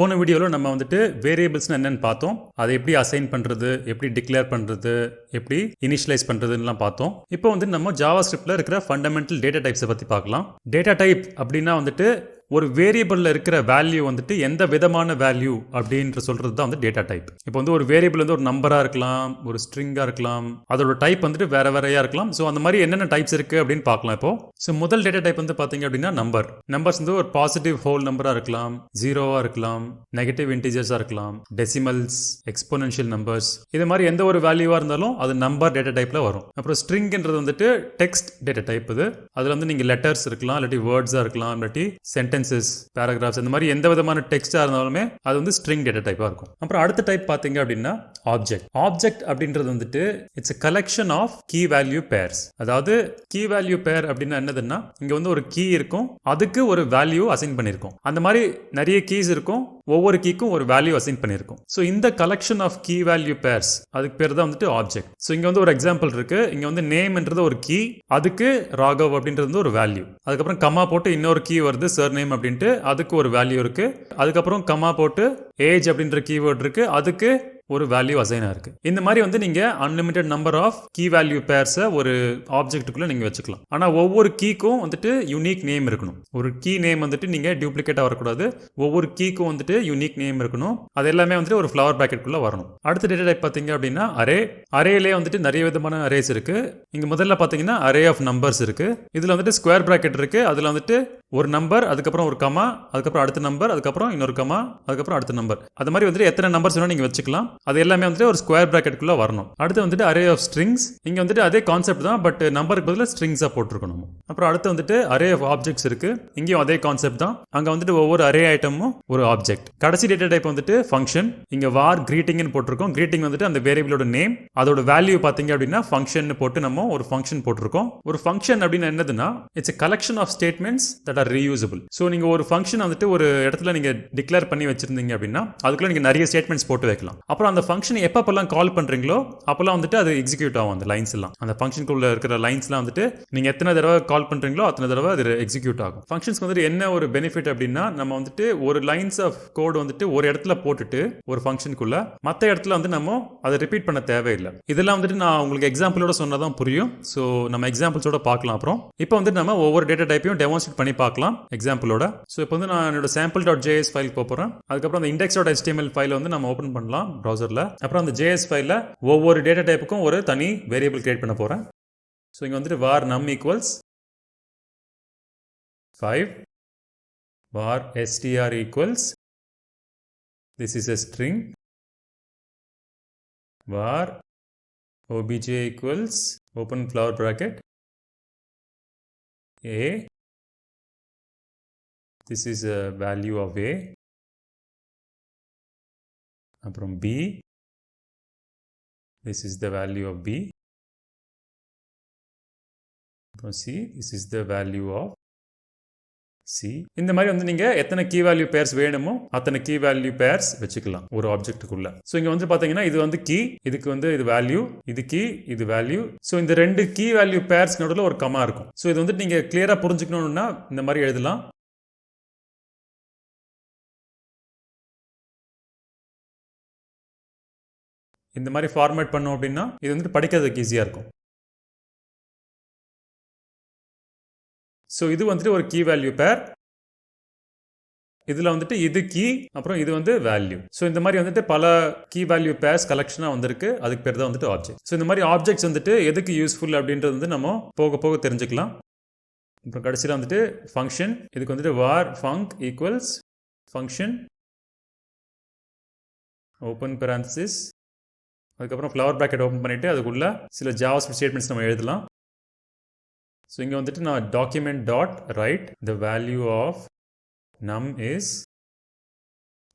போன வீடியோவில் நம்ம வந்துட்டு வேரியபிள்ஸ்னு என்னென்னு பார்த்தோம். அதை எப்படி அசைன் பண்ணுறது, எப்படி டிக்ளேர் பண்ணுறது, எப்படி இனிஷியலைஸ் பண்ணுறதுலாம் பார்த்தோம். இப்போ வந்து நம்ம ஜாவா ஸ்கிரிப்டில் இருக்கிற ஃபண்டமெண்டல் டேட்டா டைப்ஸை பற்றி பார்க்கலாம். டேட்டா டைப் அப்படின்னா வந்துட்டு ஒரு வேரியபிளில் இருக்கிற வேல்யூ வந்துட்டு எந்த விதமான வேல்யூ அப்படின்ற சொல்கிறது தான் வந்து டேட்டா டைப். இப்போ வந்து ஒரு வேரியபிள் வந்து ஒரு நம்பராக இருக்கலாம், ஒரு ஸ்ட்ரிங்காக இருக்கலாம், அதோட டைப் வந்துட்டு வேற வேறையாக இருக்கலாம். ஸோ அந்த மாதிரி என்னென்ன டைப்ஸ் இருக்குது அப்படின்னு பார்க்கலாம். இப்போ ஸோ முதல் டேட்டா டைப் வந்து பார்த்தீங்க அப்படின்னா நம்பர்ஸ் வந்து ஒரு பாசிட்டிவ் ஹோல் நம்பராக இருக்கலாம், ஜீரோவாக இருக்கலாம், நெகட்டிவ் இன்டிஜர்ஸாக இருக்கலாம், டெசிமல்ஸ், எக்ஸ்போனென்ஷியல் நம்பர்ஸ், இது மாதிரி எந்த ஒரு வேல்யூவாக இருந்தாலும் அது நம்பர் டேட்டா டைப்பில் வரும். அப்புறம் ஸ்ட்ரிங்ன்றது வந்துட்டு டெக்ஸ்ட் டேட்டா டைப். இது அதில் வந்து நீங்கள் லெட்டர்ஸ் இருக்கலாம், இல்லாட்டி வேர்ட்ஸாக இருக்கலாம், இல்லாட்டி சென்டென்சஸ், பேராகிராஃப்ஸ், இந்த மாதிரி எந்த விதமான டெக்ஸ்டாக இருந்தாலுமே அது வந்து ஸ்ட்ரிங் டேட்டா டைப்பாக இருக்கும். அப்புறம் அடுத்த டைப் பார்த்தீங்க அப்படின்னா ஆப்ஜெக்ட் அப்படின்றது வந்துட்டு it's collection of key value pairs. அதாவது கீ வேல்யூ பேர் அப்படின்னா என்னதுன்னா, இங்க வந்து ஒரு கீ இருக்கும், அதுக்கு ஒரு வேல்யூ அசைன் பண்ணியிருக்கும். அந்த மாதிரி நிறைய கீஸ் இருக்கும், ஒவ்வொரு கீக்கும் ஒரு வேல்யூ அசைன் பண்ணியிருக்கும். ஸோ இந்த collection of key value pairs, அதுக்கு பேர் தான் வந்துட்டு ஆப்ஜெக்ட். ஸோ இங்க வந்து ஒரு எக்ஸாம்பிள் இருக்கு. இங்க வந்து நேம்ன்றது ஒரு கீ, அதுக்கு ராகவ் அப்படின்றது ஒரு வேல்யூ. அதுக்கப்புறம் கமா போட்டு இன்னொரு கீ வருது சர் நேம் அப்படின்ட்டு, அதுக்கு ஒரு வேல்யூ இருக்கு. அதுக்கப்புறம் கமா போட்டு ஏஜ் அப்படின்ற கீவேர்ட் இருக்கு, அதுக்கு ஒரு வேல்யூ அசைனா இருக்கு. இந்த மாதிரி வந்து நீங்க unlimited number of key value பேர்ஸை ஒரு ஆப்ஜெக்ட்டுக்குள்ள நீங்க வச்சுக்கலாம். ஆனா ஒவ்வொரு கீக்கும் வந்துட்டு யூனிக் நேம் இருக்கணும். ஒரு கீ நேம் வந்துட்டு நீங்க டூப்ளிகேட்டா வரக்கூடாது. ஒவ்வொரு கீக்கும் வந்துட்டு யூனிக் நேம் இருக்கணும். அது எல்லாமே வந்துட்டு ஒரு ஃப்ளவர் பிராக்கெட்டுக்குள்ள வரணும். அடுத்த டேட்டா டைப் பாத்தீங்க அப்படின்னா அரேலே வந்துட்டு நிறைய விதமான அரேஸ் இருக்கு. இங்க முதல்ல பாத்தீங்கன்னா அரே ஆஃப் நம்பர்ஸ் இருக்கு. இதுல வந்துட்டு ஸ்கொயர் பிராக்கெட் இருக்கு. அதுல வந்துட்டு ஒரு நம்பர், அதுக்கப்புறம் ஒரு கமா, அதுக்கப்புறம் அடுத்த நம்பர், அதுக்கப்புறம் இன்னொரு கமா, அதுக்கப்புறம் அடுத்த நம்பர். அது மாதிரி வந்துட்டு எத்தனை நம்பர்ஸ் வேணும் நீங்க வச்சுக்கலாம். அது எல்லாமே வந்துட்டு ஒரு ஸ்கொயர் பிராக்கெட்டுக்குள்ள வரணும். அடுத்து வந்துட்டு அரே ஆஃப் ஸ்ட்ரிங்ஸ். இங்க வந்துட்டு அதே கான்செப்ட் தான், பட் நம்பருக்கு பதிலாக ஸ்ட்ரிங்ஸா போட்டுருக்கணும். அப்புறம் அடுத்து வந்துட்டு அரே ஆஃப் ஆப்ஜெக்ட்ஸ் இருக்கு. இங்கேயும் அதே கான்செப்ட் தான். அங்க வந்துட்டு ஒவ்வொரு அரே ஐட்டமும் ஒரு ஆப்ஜெக்ட். கடைசி டேட்டா டைப் வந்துட்டு ஃபங்க்ஷன். இங்க வார் கிரீட்டிங்னு போட்டிருக்கோம். கிரீட்டிங் வந்துட்டு அந்த வேரியபிளோட நேம், அதோட வேல்யூ பாத்தீங்க அப்படின்னா ஃபங்க்ஷன் போட்டு நம்ம ஒரு ஃபங்க்ஷன் போட்டிருக்கோம். ஒரு ஃபங்க்ஷன் அப்படின்னு என்னதுன்னா it's collection of statements that are reusable. So நீங்க ஒரு ஃபங்க்ஷன் வந்துட்டு ஒரு இடத்துல நீங்க டிக்ளேர் பண்ணி வச்சிருந்தீங்க அப்படின்னா அதுக்குள்ள நீங்க நிறைய ஸ்டேட்மெண்ட்ஸ் போட்டு வைக்கலாம். அப்புறம் அந்த ஃபங்க்ஷன் எப்பப்பெல்லாம் கால் பண்றீங்களோ அப்பெல்லாம் வந்துட்டு அது எக்ஸிக்யூட் ஆகும். அந்த லைன்ஸ் எல்லாம், அந்த ஃபங்க்ஷனுக்குள்ள இருக்கிற லைன்ஸ்லாம் வந்துட்டு நீங்க எத்தனை தடவை கால் பண்றீங்களோ அத்தனை தடவை அது எக்ஸிக்யூட் ஆகும். ஃபங்க்ஷன்ஸ்க்கு வந்துட்டு என்ன ஒரு பெனிஃபிட் அப்படின்னா, நம்ம வந்துட்டு ஒரு லைன்ஸ் ஆஃப் கோட் வந்துட்டு ஒரு இடத்துல போட்டுட்டு ஒரு ஃபங்க்ஷனுக்குள்ள மற்ற இடத்துல வந்து நம்ம அதை ரிப்பீட் பண்ண தேவையில்லை. இதெல்லாம் வந்துட்டு நான் உங்களுக்கு எக்ஸாம்பிளோட சொன்னதான் புரியும். ஸோ நம்ம எக்ஸாம்பிள்ஸோட பார்க்கலாம். அப்புறம் இப்போ வந்து நம்ம ஒவ்வொரு டேட்டா டைப்பையும் டெமான்ஸ்ட்ரேட் பண்ணி பார்க்கலாம் எக்ஸாம்பிளோட. ஸோ இப்போ வந்து நான் என்னோட sample.js ஃபைல் போகிறேன். அதுக்கப்புறம் அந்த index.html ஃபைலை வந்து நம்ம ஓப்பன் பண்ணலாம் ப்ரௌசரில். அப்புறம் அந்த JS ஃபைலில் ஒவ்வொரு டேட்டா டைப்புக்கும் ஒரு தனி வேரியபிள் கிரியேட் பண்ண போகிறேன். ஸோ இங்கே வந்துட்டு var num equals 5, var str equals, this is a string, var obj equals open flower bracket a, this is a value of a, அப்புறம் b, this is the value of b, அப்புறம் c, this is the value of c. இந்த மாதிரி வந்து நீங்க எத்தனை key value purse வேணுமோ அத்தனை key value purse வச்சுக்கலாம் ஒரு ஆப்ஜெக்ட்டுக்குள்ள. ஸோ இங்க வந்து பாத்தீங்கன்னா இது வந்து கீ, இதுக்கு வந்து இது வேல்யூ, இது கீ, இது வேல்யூ. ஸோ இந்த ரெண்டு கீ வேல்யூ பேர்ஸ் நடுவில் ஒரு கமா இருக்கும். ஸோ இது வந்து நீங்க கிளியரா புரிஞ்சுக்கணும்னா இந்த மாதிரி எழுதலாம். இந்த மாதிரி ஃபார்மேட் பண்ணோம் அப்படின்னா இது வந்துட்டு படிக்கிறதுக்கு ஈஸியா இருக்கும். ஸோ இது வந்துட்டு ஒரு கீ வேல்யூ பேர். இதுல வந்துட்டு இது கீ, அப்புறம் இது வந்து வேல்யூ. ஸோ இந்த மாதிரி வந்துட்டு பல கீ வேல்யூ பேர்ஸ் கலெக்ஷனா வந்திருக்கு. அதுக்கு பேர் தான் வந்துட்டு ஆப்ஜெக்ட். ஸோ இந்த மாதிரி ஆப்ஜெக்ட்ஸ் வந்துட்டு எதுக்கு யூஸ்ஃபுல் அப்படின்றது வந்து நம்ம போக போக தெரிஞ்சுக்கலாம். அப்புறம் கடைசியில் வந்துட்டு ஃபங்க்ஷன். இதுக்கு வந்துட்டு var func equals function open parenthesis, அதுக்கப்புறம் ஃப்ளவர் பிராக்கெட் ஓப்பன் பண்ணிட்டு அதுக்குள்ள சில ஜாவாஸ்கிரிப்ட் ஸ்டேட்மெண்ட்ஸ் நம்ம எழுதலாம். ஸோ இங்கே வந்துட்டு நான் document dot write the value of num is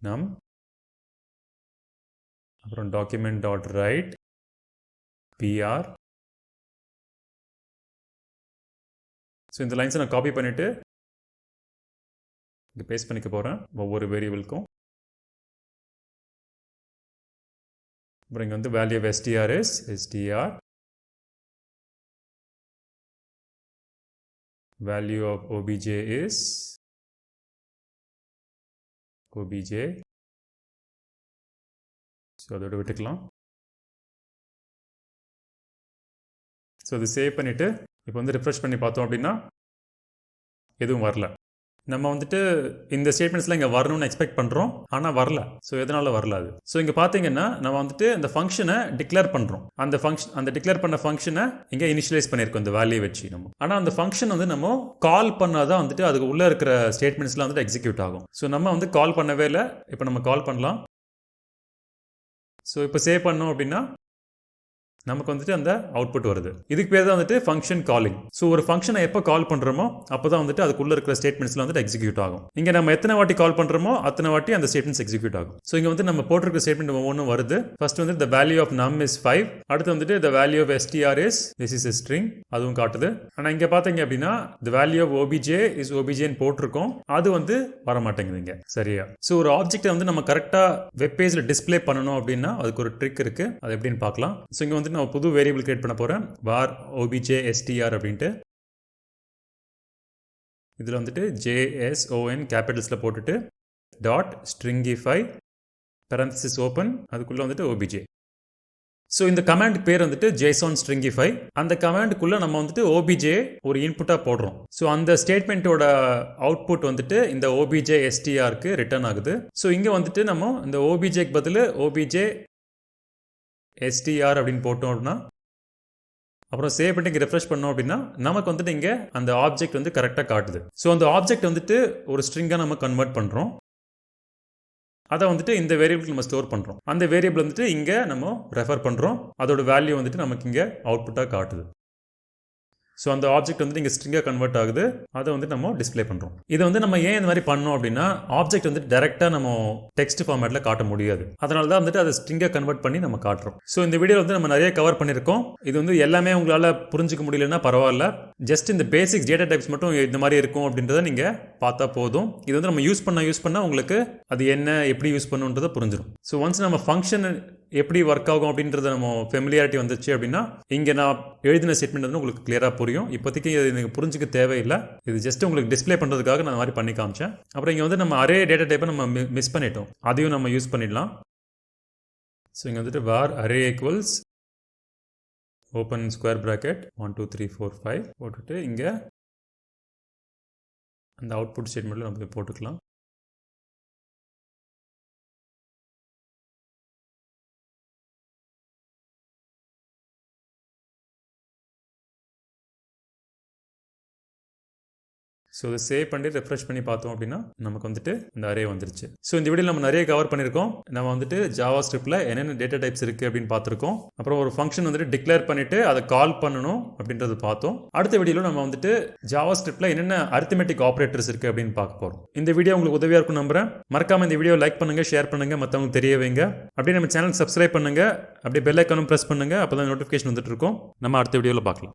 num, அப்புறம் document dot write br. So இந்த லைன்ஸை நான் காப்பி பண்ணிட்டு இங்கே பேஸ்ட் பண்ணிக்க போகிறேன் ஒவ்வொரு வேரியபிளுக்கும். அப்புறம் இங்கே வந்து value of str is str, value of obj is obj, so அதோட விட்டுக்கலாம். ஸோ அது சேவ் பண்ணிவிட்டு இப்போ வந்து ரிஃப்ரெஷ் பண்ணி பார்த்தோம் அப்படின்னா எதுவும் வரல. நம்ம வந்துட்டு இந்த ஸ்டேட்மெண்ட்ஸ்லாம் இங்கே வரணும்னு எக்ஸ்பெக்ட் பண்ணுறோம், ஆனால் வரல. ஸோ எதனால் வரல அது? ஸோ இங்கே பார்த்தீங்கன்னா நம்ம வந்துட்டு அந்த ஃபங்க்ஷனை டிக்ளேர் பண்ணுறோம். அந்த டிக்ளேர் பண்ண ஃபங்க்ஷனை இங்கே இனிஷியலைஸ் பண்ணியிருக்கோம் இந்த வேல்யூ வச்சு நம்ம. ஆனால் அந்த ஃபங்க்ஷன் வந்து நம்ம கால் பண்ணாதான் வந்துட்டு அதுக்கு உள்ளே இருக்கிற ஸ்டேட்மெண்ட்ஸ்லாம் வந்துட்டு எக்ஸிக்யூட் ஆகும். ஸோ நம்ம வந்து கால் பண்ணவே இல்லை. இப்போ நம்ம கால் பண்ணலாம். ஸோ இப்போ சேவ் பண்ணோம் அப்படின்னா நமக்கு வந்துட்டு அந்த அவுட்புட் வருது. இதுக்கு பேர் தான் வந்துட்டு ஃபங்க்ஷன் காலிங். ஸோ ஒரு ஃபங்க்ஷனை எப்போ கால் பண்ணுறோமோ அப்போ தான் வந்துட்டு அதுக்குள்ளே இருக்கிற ஸ்டேட்மெண்ட்ஸ்லாம் வந்துட்டு எக்ஸிக்யூட் ஆகும். இங்கே நம்ம எத்தனை வாட்டி கால் பண்ணுறோமோ அத்தனை வாட்டி அந்த ஸ்டேட்மெண்ட்ஸ் எக்ஸிக்யூட் ஆகும். ஸோ இங்கே வந்து நம்ம போட்டிருக்க ஸ்டேட்மெண்ட் ஒவ்வொன்றும் வருது. ஃபர்ஸ்ட் வந்து the value of num is 5. அடுத்து வந்துட்டு the value of str is this is a string, அதுவும் காட்டுது. ஆனால் இங்கே பார்த்தீங்க அப்படின்னா the value of obj is obj-ன்னு போட்டிருக்கோம், அது வந்து வர மாட்டேங்குது இங்கே. சரியா? ஸோ ஒரு ஆப்ஜெக்டை வந்து நம்ம கரெக்டாக வெப் பேஜில் டிஸ்பிளே பண்ணணும் அப்படின்னா அதுக்கு ஒரு ட்ரிக் இருக்குது, அது எப்படின்னு பார்க்கலாம். ஸோ இங்கே வந்து நான் புது வேரியபிள் கிரியேட் பண்ண போகிறேன், var obj str அப்படின்ட்டு. இதில் வந்துட்டு JSON கேபிட்டல்ஸில் போட்டுட்டு டாட் stringify parenthesis ஓப்பன், அதுக்குள்ளே வந்துட்டு obj. ஸோ இந்த கமாண்ட் பேர் வந்துட்டு JSON stringify. அந்த கமாண்டுக்குள்ளே நம்ம வந்துட்டு obj ஒரு இன்புட்டாக போடுறோம். ஸோ அந்த ஸ்டேட்மெண்ட்டோட அவுட்புட் வந்துட்டு இந்த obj strக்கு ரிட்டர்ன் ஆகுது. ஸோ இங்கே வந்துட்டு நம்ம இந்த objக்கு பதில் obj str அப்படின்னு போட்டோம் அப்படின்னா அப்புறம் சேவ் பண்ணி இங்கே ரெஃப்ரெஷ் பண்ணோம் அப்படின்னா நமக்கு வந்துட்டு இங்கே அந்த ஆப்ஜெக்ட் வந்து கரெக்டாக காட்டுது. ஸோ அந்த ஆப்ஜெக்ட் வந்துட்டு ஒரு ஸ்ட்ரிங்காக நம்ம கன்வெர்ட் பண்ணுறோம். அதை வந்துட்டு இந்த வேரியபிள் நம்ம ஸ்டோர் பண்ணுறோம். அந்த வேரியபிள் வந்துட்டு இங்கே நம்ம ரெஃபர் பண்ணுறோம். அதோட வேல்யூ வந்துட்டு நமக்கு இங்கே அவுட்புட்டாக காட்டுது. ஸோ அந்த ஆப்ஜெக்ட் வந்துட்டு இங்கே ஸ்ட்ரிங்காக கன்வெர்ட் ஆகுது, அதை வந்து நம்ம டிஸ்பிளே பண்ணுறோம். இதை வந்து நம்ம ஏன் இந்த மாதிரி பண்ணோம் அப்படின்னா ஆப்ஜெக்ட் வந்துட்டு டேரெக்டாக நம்ம டெக்ஸ்ட் ஃபார்மேட்டில் காட்ட முடியாது. அதனால தான் வந்துட்டு அதை ஸ்ட்ரிங்காக கன்வெர்ட் பண்ணி நம்ம காட்டுறோம். ஸோ இந்த வீடியோவில் வந்து நம்ம நிறைய கவர் பண்ணியிருக்கோம். இது வந்து எல்லாமே உங்களால் புரிஞ்சிக்க முடியலன்னா பரவாயில்ல, ஜஸ்ட் இந்த பேசிக்ஸ் டேட்டா டைப்ஸ் மட்டும் இந்த மாதிரி இருக்கும் அப்படின்றத நீங்கள் பார்த்தா போதும். இது வந்து நம்ம யூஸ் பண்ண உங்களுக்கு அது என்ன எப்படி யூஸ் பண்ணுன்றதை புரிஞ்சிடும். ஸோ ஒன்ஸ் நம்ம ஃபங்க்ஷன் எப்படி ஒர்க் ஆகும் அப்படின்றத நம்ம ஃபெமிலியாரிட்டி வந்துச்சு அப்படின்னா இங்கே நான் எழுதின ஸ்டேட்மெண்ட் வந்து உங்களுக்கு கிளியராக புரியும். இப்போதைக்கு இது எனக்கு புரிஞ்சுக்க தேவையில்லை, இது ஜஸ்ட் உங்களுக்கு டிஸ்பிளே பண்ணுறதுக்காக நான் மாதிரி பண்ணி காமிச்சேன். அப்புறம் இங்கே வந்து நம்ம அரே டேட்டா டைப்பை நம்ம மிஸ் பண்ணிட்டோம், அதையும் நம்ம யூஸ் பண்ணிடலாம். ஸோ இங்கே வந்துட்டு var array equals open square bracket 1 2 3 4 5 போட்டுட்டு இங்கே அந்த அவுட்புட் ஸ்டேட்மெண்ட்டில் நம்ம போட்டுக்கலாம். ஸோ இதை சேவ் பண்ணி ரெஃப்ரெஷ் பண்ணி பார்த்தோம் அப்படின்னா நமக்கு வந்துட்டு இந்த அரே வந்துருச்சு. ஸோ இந்த வீடியோவில் நம்ம நிறைய கவர் பண்ணியிருக்கோம். நம்ம வந்துட்டு ஜாவா ஸ்கிரிப்டில் என்னென்ன டேட்டா டைப்ஸ் இருக்குது அப்படின்னு பார்த்துருக்கோம். அப்புறம் ஒரு ஃபங்க்ஷன் வந்துட்டு டிக்ளேர் பண்ணிவிட்டு அதை கால் பண்ணணும் அப்படின்றது பார்த்தோம். அடுத்த வீடியோவில் நம்ம வந்துட்டு ஜாவா ஸ்கிரிப்டில் என்னென்ன அரித்மெட்டிக் ஆப்ரேட்டர்ஸ் இருக்குது அப்படின்னு பார்க்க போகிறோம். இந்த வீடியோ உங்களுக்கு உதவியாக இருக்கும் நம்புறேன். மறக்காமல் இந்த வீடியோ லைக் பண்ணுங்கள், ஷேர் பண்ணுங்கள், மற்றவங்களுக்கு தெரிய வைங்க. அப்படியே நம்ம சேனல் சப்ஸ்கிரைப் பண்ணுங்கள், அப்படியே பெல் ஐக்கானும் ப்ரெஸ் பண்ணுங்கள், அப்போ தான் நோட்டிஃபிகேஷன் வந்துட்டு இருக்கும். நம்ம அடுத்த வீடியோவில் பார்க்கலாம்.